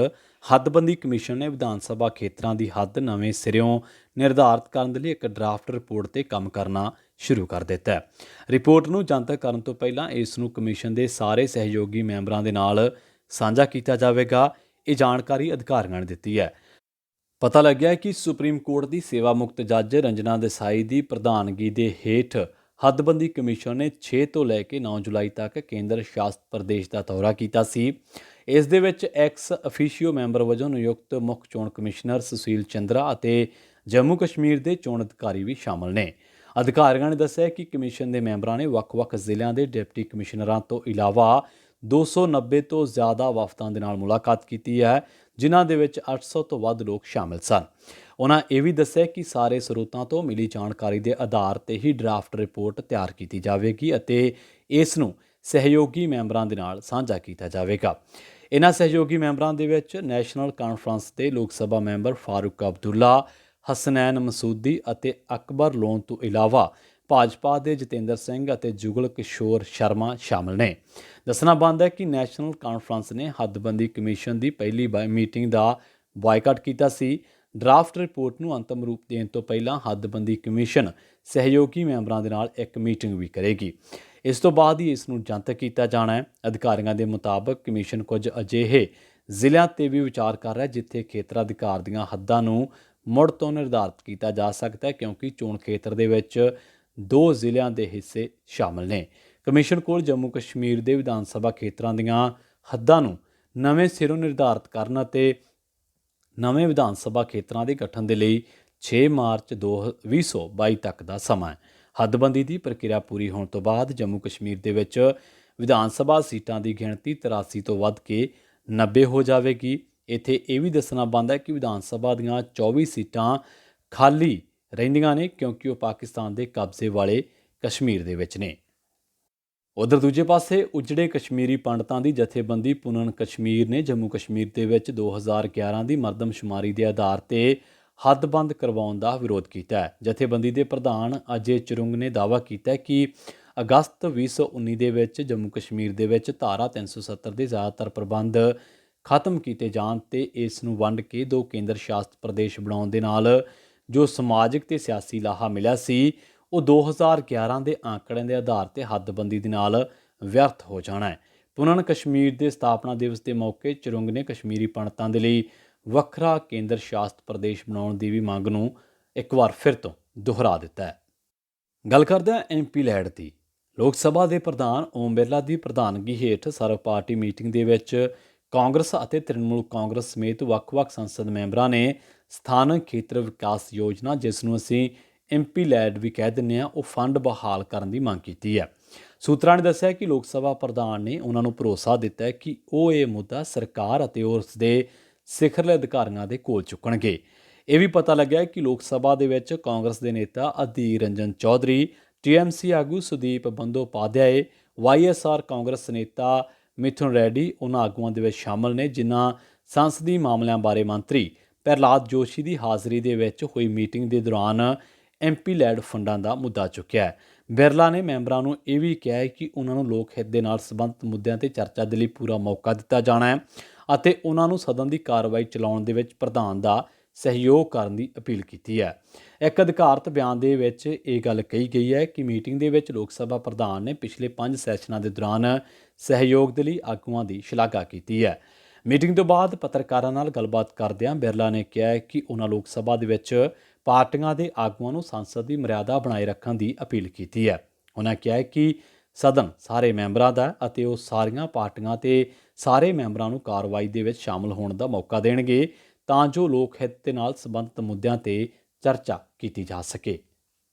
ਹੱਦਬੰਦੀ ਕਮਿਸ਼ਨ ਨੇ ਵਿਧਾਨ ਸਭਾ ਖੇਤਰਾਂ ਦੀ ਹੱਦ ਨਵੇਂ ਸਿਰਿਓਂ ਨਿਰਧਾਰਤ ਕਰਨ ਦੇ ਲਈ ਇੱਕ ਡਰਾਫਟ ਰਿਪੋਰਟ ਤੇ ਕੰਮ ਕਰਨਾ ਸ਼ੁਰੂ ਕਰ ਦਿੱਤਾ ਹੈ। ਰਿਪੋਰਟ ਨੂੰ ਜਨਤਕ ਕਰਨ ਤੋਂ ਪਹਿਲਾਂ ਇਸ ਨੂੰ ਕਮਿਸ਼ਨ ਦੇ ਸਾਰੇ ਸਹਿਯੋਗੀ ਮੈਂਬਰਾਂ ਦੇ ਨਾਲ ਸਾਂਝਾ ਕੀਤਾ ਜਾਵੇਗਾ। ਇਹ ਜਾਣਕਾਰੀ ਅਧਿਕਾਰੀਆਂ ਨੇ ਦਿੱਤੀ ਹੈ। ਪਤਾ ਲੱਗਿਆ ਕਿ ਸੁਪਰੀਮ ਕੋਰਟ ਦੀ ਸੇਵਾ ਮੁਕਤ ਜੱਜ ਰੰਜਨਾ ਦੇਸਾਈ ਦੀ ਪ੍ਰਧਾਨਗੀ ਦੇ ਹੇਠ ਹੱਦਬੰਦੀ ਕਮਿਸ਼ਨ ਨੇ 6 ਤੋਂ ਲੈ ਕੇ 9 ਜੁਲਾਈ ਤੱਕ ਕੇਂਦਰ ਸ਼ਾਸਿਤ ਪ੍ਰਦੇਸ਼ ਦਾ ਦੌਰਾ ਕੀਤਾ ਸੀ। ਇਸ ਦੇ ਵਿੱਚ ਐਕਸ ਅਫੀਸ਼ੀਓ ਮੈਂਬਰ ਵਜੋਂ ਨਿਯੁਕਤ ਮੁੱਖ ਚੋਣ ਕਮਿਸ਼ਨਰ ਸੁਸ਼ੀਲ ਚੰਦਰਾ ਅਤੇ ਜੰਮੂ ਕਸ਼ਮੀਰ ਦੇ ਚੋਣ ਅਧਿਕਾਰੀ ਵੀ ਸ਼ਾਮਲ ਨੇ। ਅਧਿਕਾਰੀਆਂ ਨੇ ਦੱਸਿਆ ਕਿ ਕਮਿਸ਼ਨ ਦੇ ਮੈਂਬਰਾਂ ਨੇ ਵੱਖ-ਵੱਖ ਜ਼ਿਲ੍ਹਿਆਂ ਦੇ ਡਿਪਟੀ ਕਮਿਸ਼ਨਰਾਂ ਤੋਂ ਇਲਾਵਾ 290 ਤੋਂ ਜ਼ਿਆਦਾ ਵਫਦਾਂ ਦੇ ਨਾਲ ਮੁਲਾਕਾਤ ਕੀਤੀ ਹੈ, ਜਿਨ੍ਹਾਂ ਦੇ ਵਿੱਚ 800 ਤੋਂ ਵੱਧ ਲੋਕ ਸ਼ਾਮਿਲ ਸਨ। ਉਹਨਾਂ ਇਹ ਵੀ ਦੱਸਿਆ ਕਿ ਸਾਰੇ ਸਰੋਤਾਂ ਤੋਂ ਮਿਲੀ ਜਾਣਕਾਰੀ ਦੇ ਆਧਾਰ ਤੇ ਹੀ ਡਰਾਫਟ ਰਿਪੋਰਟ ਤਿਆਰ ਕੀਤੀ ਜਾਵੇਗੀ ਅਤੇ ਇਸ ਨੂੰ ਸਹਿਯੋਗੀ ਮੈਂਬਰਾਂ ਦੇ ਨਾਲ ਸਾਂਝਾ ਕੀਤਾ ਜਾਵੇਗਾ। ਇਨ੍ਹਾਂ ਸਹਿਯੋਗੀ ਮੈਂਬਰਾਂ ਦੇ ਵਿੱਚ ਨੈਸ਼ਨਲ ਕਾਨਫਰੰਸ ਦੇ ਲੋਕ ਸਭਾ ਮੈਂਬਰ ਫਾਰੂਕ ਅਬਦੁੱਲਾ, ਹਸਨੈਨ ਮਸੂਦੀ ਅਤੇ ਅਕਬਰ ਲੋਨ ਤੋਂ ਇਲਾਵਾ ਭਾਜਪਾ ਦੇ ਜਤਿੰਦਰ ਸਿੰਘ ਅਤੇ ਜੁਗਲ ਕਿਸ਼ੋਰ ਸ਼ਰਮਾ ਸ਼ਾਮਲ ਨੇ। ਦੱਸਣਾ ਬਣਦਾ ਹੈ ਕਿ ਨੈਸ਼ਨਲ ਕਾਨਫਰੰਸ ਨੇ ਹੱਦਬੰਦੀ ਕਮਿਸ਼ਨ ਦੀ ਪਹਿਲੀ ਮੀਟਿੰਗ ਦਾ ਬਾਈਕਾਟ ਕੀਤਾ ਸੀ। ਡਰਾਫਟ ਰਿਪੋਰਟ ਨੂੰ ਅੰਤਮ ਰੂਪ ਦੇਣ ਤੋਂ ਪਹਿਲਾਂ ਹੱਦਬੰਦੀ ਕਮਿਸ਼ਨ ਸਹਿਯੋਗੀ ਮੈਂਬਰਾਂ ਦੇ ਨਾਲ ਇੱਕ ਮੀਟਿੰਗ ਵੀ ਕਰੇਗੀ। ਇਸ ਤੋਂ ਬਾਅਦ ਹੀ ਇਸ ਨੂੰ ਜਨਤਕ ਕੀਤਾ ਜਾਣਾ ਹੈ। ਅਧਿਕਾਰੀਆਂ ਦੇ ਮੁਤਾਬਕ ਕਮਿਸ਼ਨ ਕੁਝ ਅਜਿਹੇ ਜ਼ਿਲ੍ਹਿਆਂ ਤੇ ਵੀ ਵਿਚਾਰ ਕਰ ਰਿਹਾ ਜਿੱਥੇ ਖੇਤਰ ਅਧਿਕਾਰ ਦੀਆਂ ਹੱਦਾਂ ਨੂੰ ਮੁੜ ਤੋਂ ਨਿਰਧਾਰਿਤ ਕੀਤਾ ਜਾ ਸਕਦਾ ਹੈ, ਕਿਉਂਕਿ ਚੋਣ ਖੇਤਰ ਦੇ ਵਿੱਚ 2 ਜ਼ਿਲ੍ਹਿਆਂ ਦੇ ਹਿੱਸੇ ਸ਼ਾਮਲ ਨੇ। ਕਮਿਸ਼ਨ ਕੋਲ ਜੰਮੂ ਕਸ਼ਮੀਰ ਦੇ ਵਿਧਾਨ ਸਭਾ ਖੇਤਰਾਂ ਦੀਆਂ ਹੱਦਾਂ ਨੂੰ ਨਵੇਂ ਸਿਰੋਂ ਨਿਰਧਾਰਿਤ ਕਰਨ ਅਤੇ ਨਵੇਂ ਵਿਧਾਨ ਸਭਾ ਖੇਤਰਾਂ ਦੇ ਗਠਨ ਦੇ ਲਈ 6 ਮਾਰਚ 2022 ਤੱਕ ਦਾ ਸਮਾਂ ਹੈ। ਹੱਦਬੰਦੀ ਦੀ ਪ੍ਰਕਿਰਿਆ ਪੂਰੀ ਹੋਣ ਤੋਂ ਬਾਅਦ ਜੰਮੂ ਕਸ਼ਮੀਰ ਦੇ ਵਿੱਚ ਵਿਧਾਨ ਸਭਾ ਸੀਟਾਂ ਦੀ ਗਿਣਤੀ 83 ਤੋਂ ਵੱਧ ਕੇ 90 ਹੋ ਜਾਵੇਗੀ। ਇੱਥੇ ਇਹ ਵੀ ਦੱਸਣਾ ਬਣਦਾ ਹੈ ਕਿ ਵਿਧਾਨ ਸਭਾ ਦੀਆਂ 24 ਸੀਟਾਂ ਖਾਲੀ ਰਹਿੰਦੀਆਂ ਨੇ, ਕਿਉਂਕਿ ਉਹ ਪਾਕਿਸਤਾਨ ਦੇ ਕਬਜ਼ੇ ਵਾਲੇ ਕਸ਼ਮੀਰ ਦੇ ਵਿੱਚ ਨੇ। ਉਧਰ ਦੂਜੇ ਪਾਸੇ ਉਜੜੇ ਕਸ਼ਮੀਰੀ ਪੰਡਤਾਂ ਦੀ ਜਥੇਬੰਦੀ ਪੁਨਨ ਕਸ਼ਮੀਰ ਨੇ ਜੰਮੂ ਕਸ਼ਮੀਰ ਦੇ ਵਿੱਚ 2011 ਦੀ ਮਰਦਮਸ਼ੁਮਾਰੀ ਦੇ ਆਧਾਰ ਤੇ ਹੱਦਬੰਦ ਕਰਵਾਉਣ ਦਾ ਵਿਰੋਧ ਕੀਤਾ ਹੈ। ਜਥੇਬੰਦੀ ਦੇ ਪ੍ਰਧਾਨ ਅਜੇ ਚਰੁੰਗ ਨੇ ਦਾਅਵਾ ਕੀਤਾ ਕਿ ਅਗਸਤ 2019 ਦੇ ਵਿੱਚ ਜੰਮੂ ਕਸ਼ਮੀਰ ਦੇ ਵਿੱਚ ਧਾਰਾ 370 ਦੇ ਜ਼ਿਆਦਾਤਰ ਪ੍ਰਬੰਧ ਖਤਮ ਕੀਤੇ ਜਾਣ ਤੇ ਇਸ ਨੂੰ ਵੰਡ ਕੇ 2 ਕੇਂਦਰ ਸ਼ਾਸਿਤ ਪ੍ਰਦੇਸ਼ ਬਣਾਉਣ ਦੇ ਨਾਲ ਜੋ ਸਮਾਜਿਕ ਤੇ ਸਿਆਸੀ ਲਾਹਾ ਮਿਲਿਆ ਸੀ, ਉਹ 2011 ਦੇ ਆંકੜਿਆਂ ਦੇ ਆਧਾਰ ਤੇ ਹੱਦਬੰਦੀ ਦੇ ਨਾਲ ਵਿਅਰਥ ਹੋ ਜਾਣਾ ਹੈ। ਪੁਨਨ ਕਸ਼ਮੀਰ ਦੇ ਸਥਾਪਨਾ ਦਿਵਸ ਦੇ ਮੌਕੇ ਚਰੁੰਗ ਨੇ ਕਸ਼ਮੀਰੀ ਪੰਡਤਾਂ ਦੇ ਲਈ ਵੱਖਰਾ ਕੇਂਦਰ ਸ਼ਾਸਿਤ ਪ੍ਰਦੇਸ਼ ਬਣਾਉਣ ਦੀ ਵੀ ਮੰਗ ਨੂੰ ਇੱਕ ਵਾਰ ਫਿਰ ਤੋਂ ਦੁਹਰਾ ਦਿੱਤਾ ਹੈ। ਗੱਲ ਕਰਦੇ ਹਾਂ MP ਲੈਡ ਦੀ। ਲੋਕ ਸਭਾ ਦੇ ਪ੍ਰਧਾਨ ਓਮ ਬਿਰਲਾ ਦੀ ਪ੍ਰਧਾਨਗੀ ਹੇਠ ਸਰਵ ਪਾਰਟੀ ਮੀਟਿੰਗ ਦੇ ਵਿੱਚ ਕਾਂਗਰਸ ਅਤੇ ਤ੍ਰਿਣਮੂਲ ਕਾਂਗਰਸ ਸਮੇਤ ਵੱਖ-ਵੱਖ ਸੰਸਦ ਮੈਂਬਰਾਂ ਨੇ ਸਥਾਨਕ ਖੇਤਰ ਵਿਕਾਸ ਯੋਜਨਾ, ਜਿਸ ਨੂੰ ਅਸੀਂ MP ਲੈਡ ਵੀ ਕਹਿ ਦਿੰਦੇ ਹਾਂ, ਉਹ ਫੰਡ ਬਹਾਲ ਕਰਨ ਦੀ ਮੰਗ ਕੀਤੀ ਹੈ। ਸੂਤਰਾਂ ਨੇ ਦੱਸਿਆ ਕਿ ਲੋਕ ਸਭਾ ਪ੍ਰਧਾਨ ਨੇ ਉਹਨਾਂ ਨੂੰ ਭਰੋਸਾ ਦਿੱਤਾ ਹੈ ਕਿ ਉਹ ਇਹ ਮੁੱਦਾ ਸਰਕਾਰ ਅਤੇ ਉਸ ਦੇ ਸਿਖਰਲੇ ਅਧਿਕਾਰੀਆਂ ਦੇ ਕੋਲ ਚੁੱਕਣਗੇ। ਇਹ ਵੀ ਪਤਾ ਲੱਗਿਆ ਕਿ ਲੋਕ ਸਭਾ ਦੇ ਵਿੱਚ ਕਾਂਗਰਸ ਦੇ ਨੇਤਾ ਅਧੀਰ ਰੰਜਨ ਚੌਧਰੀ, TMC ਆਗੂ ਸੁਦੀਪ ਬੰਦੋਪਾਧਿਆਏ, YSR ਕਾਂਗਰਸ ਨੇਤਾ ਮਿਥੁਨ ਰੈਡੀ ਉਹਨਾਂ ਆਗੂਆਂ ਦੇ ਵਿੱਚ ਸ਼ਾਮਲ ਨੇ, ਜਿਨ੍ਹਾਂ ਸੰਸਦੀ ਮਾਮਲਿਆਂ ਬਾਰੇ ਮੰਤਰੀ ਪ੍ਰਹਲਾਦ ਜੋਸ਼ੀ ਦੀ ਹਾਜ਼ਰੀ ਦੇ ਵਿੱਚ ਹੋਈ ਮੀਟਿੰਗ ਦੇ ਦੌਰਾਨ MP ਲੈਡ ਫੰਡਾਂ ਦਾ ਮੁੱਦਾ ਚੁੱਕਿਆ ਹੈ। ਬਿਰਲਾ ਨੇ ਮੈਂਬਰਾਂ ਨੂੰ ਇਹ ਵੀ ਕਿਹਾ ਹੈ ਕਿ ਉਹਨਾਂ ਨੂੰ ਲੋਕ ਹਿੱਤ ਦੇ ਨਾਲ ਸੰਬੰਧਿਤ ਮੁੱਦਿਆਂ ਤੇ ਚਰਚਾ ਦੇ ਲਈ ਪੂਰਾ ਮੌਕਾ ਦਿੱਤਾ ਜਾਣਾ ਹੈ ਅਤੇ ਉਹਨਾਂ ਨੂੰ ਸਦਨ ਦੀ ਕਾਰਵਾਈ ਚਲਾਉਣ ਦੇ ਵਿੱਚ ਪ੍ਰਧਾਨ ਦਾ ਸਹਿਯੋਗ ਕਰਨ ਦੀ ਅਪੀਲ ਕੀਤੀ ਹੈ। ਇੱਕ ਅਧਿਕਾਰਤ ਬਿਆਨ ਦੇ ਵਿੱਚ ਇਹ ਗੱਲ ਕਹੀ ਗਈ ਹੈ ਕਿ ਮੀਟਿੰਗ ਦੇ ਵਿੱਚ ਲੋਕ ਸਭਾ ਪ੍ਰਧਾਨ ਨੇ ਪਿਛਲੇ 5 ਸੈਸ਼ਨਾਂ ਦੇ ਦੌਰਾਨ ਸਹਿਯੋਗ ਦੇ ਲਈ ਆਗੂਆਂ ਦੀ ਸ਼ਲਾਘਾ ਕੀਤੀ ਹੈ। ਮੀਟਿੰਗ ਤੋਂ ਬਾਅਦ ਪੱਤਰਕਾਰਾਂ ਨਾਲ ਗੱਲਬਾਤ ਕਰਦਿਆਂ ਬਿਰਲਾ ਨੇ ਕਿਹਾ ਕਿ ਉਹਨਾਂ ਲੋਕ ਸਭਾ ਦੇ ਵਿੱਚ ਪਾਰਟੀਆਂ ਦੇ ਆਗੂਆਂ ਨੂੰ ਸੰਸਦ ਦੀ ਮਰਿਆਦਾ ਬਣਾਏ ਰੱਖਣ ਦੀ ਅਪੀਲ ਕੀਤੀ ਹੈ। ਉਹਨਾਂ ਕਿਹਾ ਕਿ ਸਦਨ ਸਾਰੇ ਮੈਂਬਰਾਂ ਦਾ ਅਤੇ ਉਹ ਸਾਰੀਆਂ ਪਾਰਟੀਆਂ ਤੇ ਸਾਰੇ ਮੈਂਬਰਾਂ ਨੂੰ ਕਾਰਵਾਈ ਦੇ ਵਿੱਚ ਸ਼ਾਮਲ ਹੋਣ ਦਾ ਮੌਕਾ ਦੇਣਗੇ ਤਾਂ ਜੋ ਲੋਕ ਹਿੱਤ ਦੇ ਨਾਲ ਸੰਬੰਧਿਤ ਮੁੱਦਿਆਂ ਤੇ ਚਰਚਾ ਕੀਤੀ ਜਾ ਸਕੇ।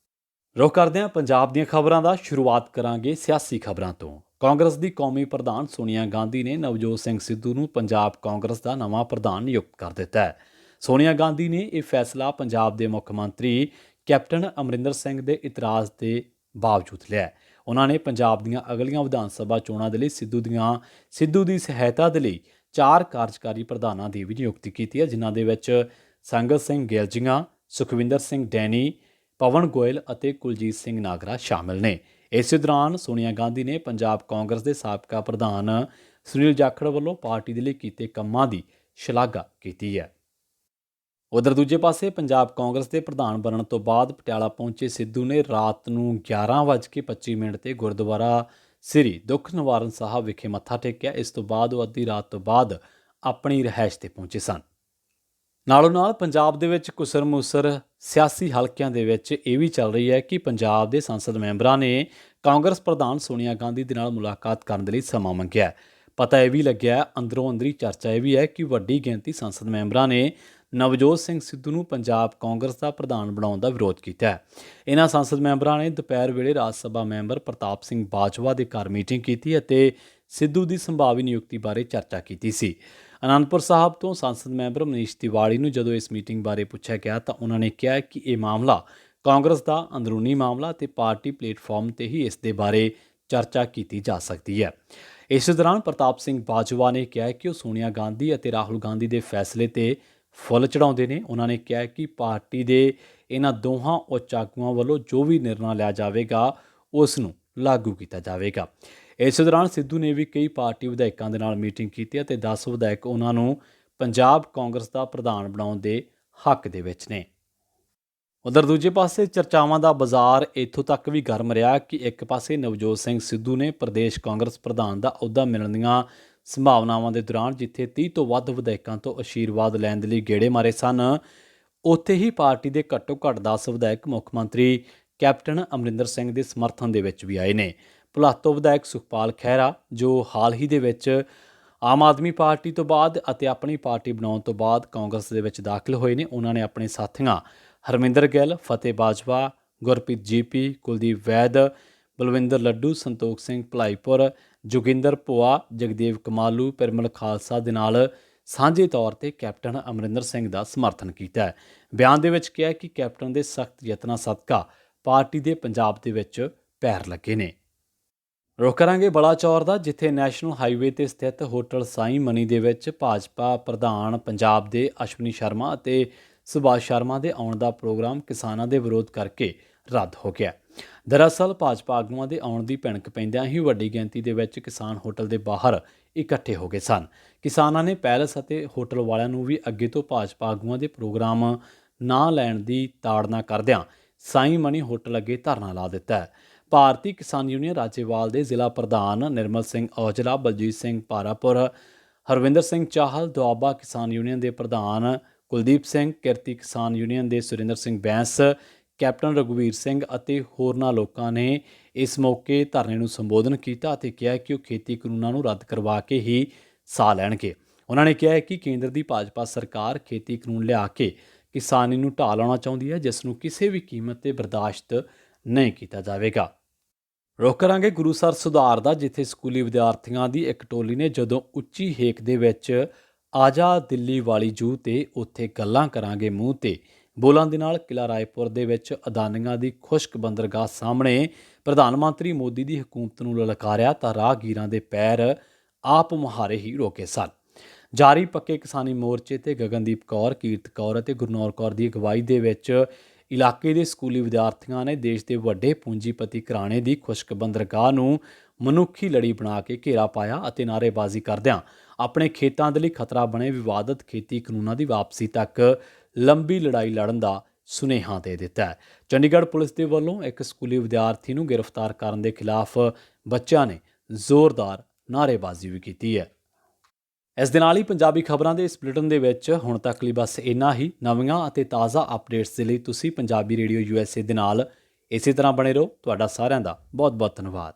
ਰੁਖ ਕਰਦੇ ਹਾਂ ਪੰਜਾਬ ਦੀਆਂ ਖਬਰਾਂ ਦਾ। ਸ਼ੁਰੂਆਤ ਕਰਾਂਗੇ ਸਿਆਸੀ ਖਬਰਾਂ ਤੋਂ। ਕਾਂਗਰਸ ਦੀ ਕੌਮੀ ਪ੍ਰਧਾਨ ਸੋਨੀਆ ਗਾਂਧੀ ਨੇ ਨਵਜੋਤ ਸਿੰਘ ਸਿੱਧੂ ਨੂੰ ਪੰਜਾਬ ਕਾਂਗਰਸ ਦਾ ਨਵਾਂ ਪ੍ਰਧਾਨ ਨਿਯੁਕਤ ਕਰ ਦਿੱਤਾ ਹੈ। ਸੋਨੀਆ ਗਾਂਧੀ ਨੇ ਇਹ ਫੈਸਲਾ ਪੰਜਾਬ ਦੇ ਮੁੱਖ ਮੰਤਰੀ ਕੈਪਟਨ ਅਮਰਿੰਦਰ ਸਿੰਘ ਦੇ ਇਤਰਾਜ਼ ਦੇ ਬਾਵਜੂਦ ਲਿਆ। ਉਹਨਾਂ ਨੇ ਪੰਜਾਬ ਦੀਆਂ ਅਗਲੀਆਂ ਵਿਧਾਨ ਸਭਾ ਚੋਣਾਂ ਦੇ ਲਈ ਸਿੱਧੂ ਦੀ ਸਹਾਇਤਾ ਦੇ ਲਈ 4 ਕਾਰਜਕਾਰੀ ਪ੍ਰਧਾਨਾਂ ਦੀ ਵੀ ਨਿਯੁਕਤੀ ਕੀਤੀ ਹੈ, ਜਿਨ੍ਹਾਂ ਦੇ ਵਿੱਚ ਸੰਗਤ ਸਿੰਘ ਗਿਲਜੀਆਂ, ਸੁਖਵਿੰਦਰ ਸਿੰਘ ਡੈਨੀ, ਪਵਨ ਗੋਇਲ ਅਤੇ ਕੁਲਜੀਤ ਸਿੰਘ ਨਾਗਰਾ ਸ਼ਾਮਿਲ ਨੇ। ਇਸੇ ਦੌਰਾਨ ਸੋਨੀਆ ਗਾਂਧੀ ਨੇ ਪੰਜਾਬ ਕਾਂਗਰਸ ਦੇ ਸਾਬਕਾ ਪ੍ਰਧਾਨ ਸੁਨੀਲ ਜਾਖੜ ਵੱਲੋਂ ਪਾਰਟੀ ਦੇ ਲਈ ਕੀਤੇ ਕੰਮਾਂ ਦੀ ਸ਼ਲਾਘਾ ਕੀਤੀ ਹੈ। ਉਧਰ ਦੂਜੇ ਪਾਸੇ ਪੰਜਾਬ ਕਾਂਗਰਸ ਦੇ ਪ੍ਰਧਾਨ ਬਣਨ ਤੋਂ ਬਾਅਦ ਪਟਿਆਲਾ ਪਹੁੰਚੇ ਸਿੱਧੂ ਨੇ ਰਾਤ ਨੂੰ 11:25 ਤੇ ਗੁਰਦੁਆਰਾ ਸ੍ਰੀ ਦੁੱਖ ਨਿਵਾਰਨ ਸਾਹਿਬ ਵਿਖੇ ਮੱਥਾ ਟੇਕਿਆ। ਇਸ ਤੋਂ ਬਾਅਦ ਉਹ ਅੱਧੀ ਰਾਤ ਤੋਂ ਬਾਅਦ ਆਪਣੀ ਰਿਹਾਇਸ਼ ਤੇ ਪਹੁੰਚੇ ਸਨ। ਨਾਲੋਂ ਨਾਲ ਪੰਜਾਬ ਦੇ ਵਿੱਚ ਕੁਸਰ-ਮੁਸਰ ਸਿਆਸੀ ਹਲਕਿਆਂ ਦੇ ਵਿੱਚ ਇਹ ਵੀ ਚੱਲ ਰਹੀ ਹੈ ਕਿ ਪੰਜਾਬ ਦੇ ਸੰਸਦ ਮੈਂਬਰਾਂ ਨੇ ਕਾਂਗਰਸ ਪ੍ਰਧਾਨ ਸੋਨੀਆ ਗਾਂਧੀ ਦੇ ਨਾਲ ਮੁਲਾਕਾਤ ਕਰਨ ਦੇ ਲਈ ਸਮਾਂ ਮੰਗਿਆ ਹੈ। ਪਤਾ ਇਹ ਵੀ ਲੱਗਿਆ, ਅੰਦਰੋਂ ਅੰਦਰੀ ਚਰਚਾ ਇਹ ਵੀ ਹੈ ਕਿ ਵੱਡੀ ਗਿਣਤੀ ਸੰਸਦ ਮੈਂਬਰਾਂ ਨੇ ਨਵਜੋਤ ਸਿੰਘ ਸਿੱਧੂ ਨੂੰ ਪੰਜਾਬ ਕਾਂਗਰਸ ਦਾ ਪ੍ਰਧਾਨ ਬਣਾਉਣ ਦਾ ਵਿਰੋਧ ਕੀਤਾ ਹੈ। ਇਹਨਾਂ ਸੰਸਦ ਮੈਂਬਰਾਂ ਨੇ ਦੁਪਹਿਰ ਵੇਲੇ ਰਾਜ ਸਭਾ ਮੈਂਬਰ ਪ੍ਰਤਾਪ ਸਿੰਘ ਬਾਜਵਾ ਦੇ ਘਰ ਮੀਟਿੰਗ ਕੀਤੀ ਅਤੇ ਸਿੱਧੂ ਦੀ ਸੰਭਾਵੀ ਨਿਯੁਕਤੀ ਬਾਰੇ ਚਰਚਾ ਕੀਤੀ ਸੀ। ਅਨੰਦਪੁਰ ਸਾਹਿਬ ਤੋਂ ਸੰਸਦ ਮੈਂਬਰ ਮਨੀਸ਼ ਤਿਵਾੜੀ ਨੂੰ ਜਦੋਂ ਇਸ ਮੀਟਿੰਗ ਬਾਰੇ ਪੁੱਛਿਆ ਗਿਆ ਤਾਂ ਉਹਨਾਂ ਨੇ ਕਿਹਾ ਕਿ ਇਹ ਮਾਮਲਾ ਕਾਂਗਰਸ ਦਾ ਅੰਦਰੂਨੀ ਮਾਮਲਾ ਤੇ ਪਾਰਟੀ ਪਲੇਟਫਾਰਮ ਤੇ ਹੀ ਇਸ ਦੇ ਬਾਰੇ ਚਰਚਾ ਕੀਤੀ ਜਾ ਸਕਦੀ ਹੈ। ਇਸ ਦੌਰਾਨ ਪ੍ਰਤਾਪ ਸਿੰਘ ਬਾਜਵਾ ਨੇ ਕਿਹਾ ਕਿ ਉਹ ਸੋਨੀਆ ਗਾਂਧੀ ਅਤੇ ਰਾਹੁਲ ਗਾਂਧੀ ਦੇ ਫੈਸਲੇ ਤੇ ਫੁੱਲ ਚੜਾਉਂਦੇ ਨੇ। ਉਹਨਾਂ ਨੇ ਕਿਹਾ ਕਿ ਪਾਰਟੀ ਦੇ ਇਹਨਾਂ ਦੋਹਾਂ ਉੱਚ ਆਗੂਆਂ ਵੱਲੋਂ ਜੋ ਵੀ ਨਿਰਣਾ ਲਿਆ ਜਾਵੇਗਾ ਉਸ ਨੂੰ ਲਾਗੂ ਕੀਤਾ ਜਾਵੇਗਾ। ਇਸ ਦੌਰਾਨ ਸਿੱਧੂ ਨੇ ਵੀ ਕਈ ਪਾਰਟੀ ਵਿਧਾਇਕਾਂ ਦੇ ਨਾਲ ਮੀਟਿੰਗ ਕੀਤੀ ਅਤੇ 10 ਵਿਧਾਇਕ ਉਹਨਾਂ ਨੂੰ ਪੰਜਾਬ ਕਾਂਗਰਸ ਦਾ ਪ੍ਰਧਾਨ ਬਣਾਉਣ ਦੇ ਹੱਕ ਦੇ ਵਿੱਚ ਨੇ। ਉਧਰ ਦੂਜੇ ਪਾਸੇ ਚਰਚਾਵਾਂ ਦਾ ਬਾਜ਼ਾਰ ਇੱਥੋਂ ਤੱਕ ਵੀ ਗਰਮ ਰਿਹਾ ਕਿ ਇੱਕ ਪਾਸੇ ਨਵਜੋਤ ਸਿੰਘ ਸਿੱਧੂ ਨੇ ਪ੍ਰਦੇਸ਼ ਕਾਂਗਰਸ ਪ੍ਰਧਾਨ ਦਾ ਅਹੁਦਾ ਮਿਲਣ ਦੀਆਂ ਸੰਭਾਵਨਾਵਾਂ ਦੇ ਦੌਰਾਨ ਜਿੱਥੇ 30 ਤੋਂ ਵੱਧ ਵਿਧਾਇਕਾਂ ਤੋਂ ਅਸ਼ੀਰਵਾਦ ਲੈਣ ਦੇ ਲਈ ਗੇੜੇ ਮਾਰੇ ਸਨ, ਉੱਥੇ ਹੀ ਪਾਰਟੀ ਦੇ ਘੱਟੋ ਘੱਟ 10 ਵਿਧਾਇਕ ਮੁੱਖ ਮੰਤਰੀ ਕੈਪਟਨ ਅਮਰਿੰਦਰ ਸਿੰਘ ਦੇ ਸਮਰਥਨ ਦੇ ਵਿੱਚ ਵੀ ਆਏ ਨੇ। ਭੁਲਾਤੋ ਵਿਧਾਇਕ ਸੁਖਪਾਲ ਖਹਿਰਾ ਜੋ ਹਾਲ ਹੀ ਦੇ ਵਿੱਚ ਆਮ ਆਦਮੀ ਪਾਰਟੀ ਤੋਂ ਬਾਅਦ ਅਤੇ ਆਪਣੀ ਪਾਰਟੀ ਬਣਾਉਣ ਤੋਂ ਬਾਅਦ ਕਾਂਗਰਸ ਦੇ ਵਿੱਚ ਦਾਖਲ ਹੋਏ ਨੇ, ਉਹਨਾਂ ਨੇ ਆਪਣੇ ਸਾਥੀਆਂ ਹਰਮਿੰਦਰ ਗਿੱਲ, ਫਤਿਹ ਬਾਜਵਾ, ਗੁਰਪ੍ਰੀਤ ਜੀਪੀ, ਕੁਲਦੀਪ ਵੈਦ, ਬਲਵਿੰਦਰ ਲੱਡੂ, ਸੰਤੋਖ ਸਿੰਘ ਭਲਾਈਪੁਰ, ਜੋਗਿੰਦਰ ਭੋਆ, ਜਗਦੇਵ ਕਮਾਲੂ, ਪਿਰਮਲ ਖਾਲਸਾ ਦੇ ਨਾਲ ਸਾਂਝੇ ਤੌਰ ਤੇ ਕੈਪਟਨ ਅਮਰਿੰਦਰ ਸਿੰਘ ਦਾ ਸਮਰਥਨ ਕੀਤਾ ਹੈ। ਬਿਆਨ ਦੇ ਵਿੱਚ ਕਿਹਾ ਕਿ ਕੈਪਟਨ ਦੇ ਸਖਤ ਯਤਨਾਂ ਸਦਕਾ ਪਾਰਟੀ ਦੇ ਪੰਜਾਬ ਦੇ ਵਿੱਚ ਪੈਰ ਲੱਗੇ ਨੇ। ਰੁਖ ਕਰਾਂਗੇ ਬਲਾਚੌਰ ਦਾ, ਜਿੱਥੇ ਨੈਸ਼ਨਲ ਹਾਈਵੇ ਤੇ ਸਥਿਤ ਹੋਟਲ ਸਾਈਂ ਮਨੀ ਦੇ ਵਿੱਚ ਭਾਜਪਾ ਪ੍ਰਧਾਨ ਪੰਜਾਬ ਦੇ ਅਸ਼ਵਨੀ ਸ਼ਰਮਾ ਅਤੇ ਸੁਭਾਸ਼ ਸ਼ਰਮਾ ਦੇ ਆਉਣ ਦਾ ਪ੍ਰੋਗਰਾਮ ਕਿਸਾਨਾਂ ਦੇ ਵਿਰੋਧ ਕਰਕੇ ਰੱਦ ਹੋ ਗਿਆ। ਦਰਅਸਲ ਭਾਜਪਾ ਆਗੂਆਂ ਦੇ ਆਉਣ ਦੀ ਭਿਣਕ ਪੈਂਦਿਆਂ ਹੀ ਵੱਡੀ ਗਿਣਤੀ ਦੇ ਵਿੱਚ ਕਿਸਾਨ ਹੋਟਲ ਦੇ ਬਾਹਰ ਇਕੱਠੇ ਹੋ ਗਏ ਸਨ। ਕਿਸਾਨਾਂ ਨੇ ਪੈਲਸ ਅਤੇ ਹੋਟਲ ਵਾਲਿਆਂ ਨੂੰ ਵੀ ਅੱਗੇ ਤੋਂ ਭਾਜਪਾ ਆਗੂਆਂ ਦੇ ਪ੍ਰੋਗਰਾਮ ਨਾ ਲੈਣ ਦੀ ਤਾੜਨਾ ਕਰਦਿਆਂ ਸਾਈਂ ਮਨੀ ਹੋਟਲ ਅੱਗੇ ਧਰਨਾ ਲਾ ਦਿੱਤਾ ਹੈ। ਭਾਰਤੀ ਕਿਸਾਨ ਯੂਨੀਅਨ ਰਾਜੇਵਾਲ ਦੇ ਜ਼ਿਲ੍ਹਾ ਪ੍ਰਧਾਨ ਨਿਰਮਲ ਸਿੰਘ ਔਜਲਾ, ਬਲਜੀਤ ਸਿੰਘ ਭਾਰਾਪੁਰ, ਹਰਵਿੰਦਰ ਸਿੰਘ ਚਾਹਲ, ਦੁਆਬਾ ਕਿਸਾਨ ਯੂਨੀਅਨ ਦੇ ਪ੍ਰਧਾਨ ਕੁਲਦੀਪ ਸਿੰਘ, ਕਿਰਤੀ ਕਿਸਾਨ ਯੂਨੀਅਨ ਦੇ ਸੁਰਿੰਦਰ ਸਿੰਘ ਬੈਂਸ, ਕੈਪਟਨ ਰਘੁਵੀਰ ਸਿੰਘ ਅਤੇ ਹੋਰਨਾਂ ਲੋਕਾਂ ਨੇ ਇਸ ਮੌਕੇ ਧਰਨੇ ਨੂੰ ਸੰਬੋਧਨ ਕੀਤਾ ਅਤੇ ਕਿਹਾ ਕਿ ਉਹ ਖੇਤੀ ਕਾਨੂੰਨਾਂ ਨੂੰ ਰੱਦ ਕਰਵਾ ਕੇ ਹੀ ਸਾਹ ਲੈਣਗੇ। ਉਹਨਾਂ ਨੇ ਕਿਹਾ ਕਿ ਕੇਂਦਰ ਦੀ ਭਾਜਪਾ ਸਰਕਾਰ ਖੇਤੀ ਕਾਨੂੰਨ ਲਿਆ ਕੇ ਕਿਸਾਨੀ ਨੂੰ ਢਾਹ ਲਾਉਣਾ ਚਾਹੁੰਦੀ ਹੈ, ਜਿਸ ਨੂੰ ਕਿਸੇ ਵੀ ਕੀਮਤ ਤੇ ਬਰਦਾਸ਼ਤ ਨਹੀਂ ਕੀਤਾ ਜਾਵੇਗਾ। ਰੁਖ ਕਰਾਂਗੇ ਗੁਰੂਸਰ ਸੁਧਾਰ ਦਾ, ਜਿੱਥੇ ਸਕੂਲੀ ਵਿਦਿਆਰਥੀਆਂ ਦੀ ਇੱਕ ਟੋਲੀ ਨੇ ਜਦੋਂ ਉੱਚੀ ਹੇਕ ਦੇ ਵਿੱਚ ਆਜਾ ਦਿੱਲੀ ਵਾਲੀ ਜੂ ਤੇ ਉੱਥੇ ਗੱਲਾਂ ਕਰਾਂਗੇ ਮੂੰਹ ਤੇ ਬੋਲਾਂ ਦੇ ਨਾਲ ਕਿਲ੍ਹਾ ਰਾਏਪੁਰ ਦੇ ਵਿੱਚ ਅਦਾਨੀਆਂ ਦੀ ਖੁਸ਼ਕ ਬੰਦਰਗਾਹ ਸਾਹਮਣੇ ਪ੍ਰਧਾਨ ਮੰਤਰੀ ਮੋਦੀ ਦੀ ਹਕੂਮਤ ਨੂੰ ਲਲਕਾਰਿਆ ਤਾਂ ਰਾਹਗੀਰਾਂ ਦੇ ਪੈਰ ਆਪ ਮੁਹਾਰੇ ਹੀ ਰੋਕੇ ਸਨ। ਜਾਰੀ ਪੱਕੇ ਕਿਸਾਨੀ ਮੋਰਚੇ ਤੇ ਗਗਨਦੀਪ ਕੌਰ, ਕੀਰਤ ਕੌਰ ਅਤੇ ਗੁਰਨੌਰ ਕੌਰ ਦੀ ਅਗਵਾਈ ਦੇ ਵਿੱਚ ਇਲਾਕੇ ਦੇ ਸਕੂਲੀ ਵਿਦਿਆਰਥੀਆਂ ਨੇ ਦੇਸ਼ ਦੇ ਵੱਡੇ ਪੂੰਜੀਪਤੀ ਘਰਾਣੇ ਦੀ ਖੁਸ਼ਕ ਬੰਦਰਗਾਹ ਨੂੰ ਮਨੁੱਖੀ ਲੜੀ ਬਣਾ ਕੇ ਘੇਰਾ ਪਾਇਆ ਅਤੇ ਨਾਅਰੇਬਾਜ਼ੀ ਕਰਦਿਆਂ ਆਪਣੇ ਖੇਤਾਂ ਦੇ ਲਈ ਖਤਰਾ ਬਣੇ ਵਿਵਾਦਤ ਖੇਤੀ ਕਾਨੂੰਨਾਂ ਦੀ ਵਾਪਸੀ ਤੱਕ ਲੰਬੀ ਲੜਾਈ ਲੜਨ ਦਾ ਸੁਨੇਹਾ ਦੇ ਦਿੱਤਾ ਹੈ। ਚੰਡੀਗੜ੍ਹ ਪੁਲਿਸ ਦੇ ਵੱਲੋਂ ਇੱਕ ਸਕੂਲੀ ਵਿਦਿਆਰਥੀ ਨੂੰ ਗ੍ਰਿਫਤਾਰ ਕਰਨ ਦੇ ਖਿਲਾਫ ਬੱਚਿਆਂ ਨੇ ਜ਼ੋਰਦਾਰ ਨਾਅਰੇਬਾਜ਼ੀ ਵੀ ਕੀਤੀ ਹੈ। ਇਸ ਦੇ ਨਾਲ ਹੀ ਪੰਜਾਬੀ ਖਬਰਾਂ ਦੇ ਇਸ ਬੁਲੇਟਿਨ ਦੇ ਵਿੱਚ ਹੁਣ ਤੱਕ ਲਈ ਬਸ ਇੰਨਾ ਹੀ। ਨਵੀਆਂ ਅਤੇ ਤਾਜ਼ਾ ਅਪਡੇਟਸ ਦੇ ਲਈ ਤੁਸੀਂ ਪੰਜਾਬੀ ਰੇਡੀਓ USA ਦੇ ਨਾਲ ਇਸੇ ਤਰ੍ਹਾਂ ਬਣੇ ਰਹੋ। ਤੁਹਾਡਾ ਸਾਰਿਆਂ ਦਾ ਬਹੁਤ ਬਹੁਤ ਧੰਨਵਾਦ।